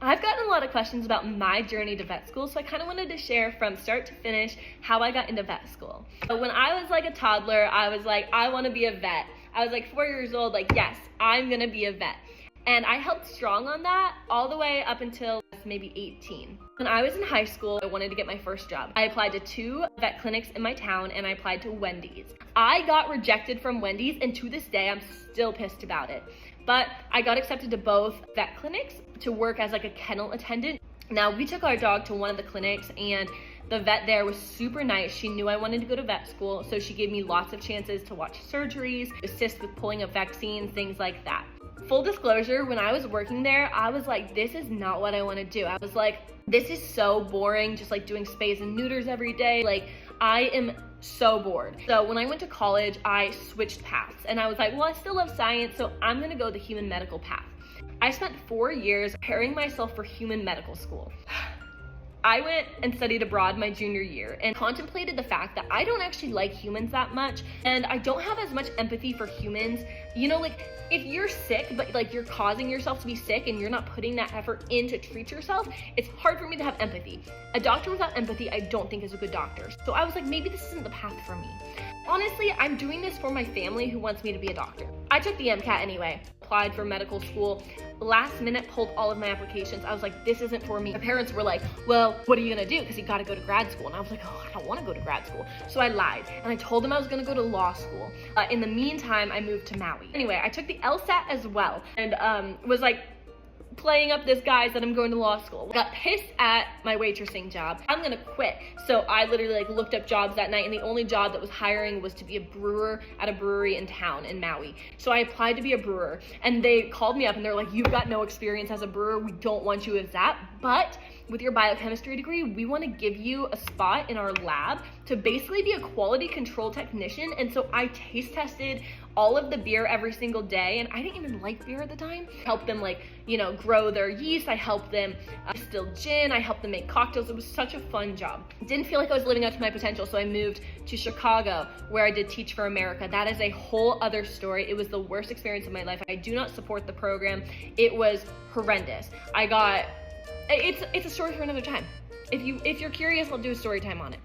I've gotten a lot of questions about my journey to vet school, so I kind of wanted to share from start to finish how I got into vet school. So when I was like a toddler, I was like, I want to be a vet. I was like 4 years old, like, yes, I'm gonna be a vet. And I held strong on that all the way up until maybe 18. When I was in high school, I wanted to get my first job. I applied to 2 vet clinics in my town and I applied to Wendy's. I got rejected from Wendy's, and to this day, I'm still pissed about it. But I got accepted to both vet clinics to work as like a kennel attendant. Now, we took our dog to one of the clinics and the vet there was super nice. She knew I wanted to go to vet school, so she gave me lots of chances to watch surgeries, assist with pulling of vaccines, things like that. Full disclosure, when I was working there, I was like, this is not what I want to do. I was like, this is so boring, just like doing spays and neuters every day. Like, I am so bored. So when I went to college, I switched paths and I was like, well, I still love science, so I'm gonna go the human medical path. I spent 4 years preparing myself for human medical school. I went and studied abroad my junior year and contemplated the fact that I don't actually like humans that much, and I don't have as much empathy for humans. You know, like, if you're sick, but like you're causing yourself to be sick and you're not putting that effort in to treat yourself, it's hard for me to have empathy. A doctor without empathy, I don't think is a good doctor. So I was like, maybe this isn't the path for me. Honestly, I'm doing this for my family who wants me to be a doctor. I took the MCAT anyway, applied for medical school, last minute pulled all of my applications. I was like, this isn't for me. My parents were like, well, what are you gonna do? Because you gotta go to grad school. And I was like, oh, I don't wanna go to grad school. So I lied and I told them I was gonna go to law school. In the meantime, I moved to Maui. Anyway, I took the LSAT as well and was like, playing up this guise that I'm going to law school. Got pissed at my waitressing job. I'm gonna quit. So I literally like looked up jobs that night, and the only job that was hiring was to be a brewer at a brewery in town in Maui. So I applied to be a brewer, and they called me up and they're like, you've got no experience as a brewer. We don't want you as that, but with your biochemistry degree, we want to give you a spot in our lab to basically be a quality control technician. And so I taste tested all of the beer every single day, and I didn't even like beer at the time. Helped them like, you know, grow their yeast. I helped them distill gin. I helped them make cocktails. It was such a fun job. Didn't feel like I was living up to my potential, so I moved to Chicago, where I did Teach for America. That is a whole other story. It was the worst experience of my life. I do not support the program. It was horrendous. It's a story for another time. If you're curious, I'll do a story time on it.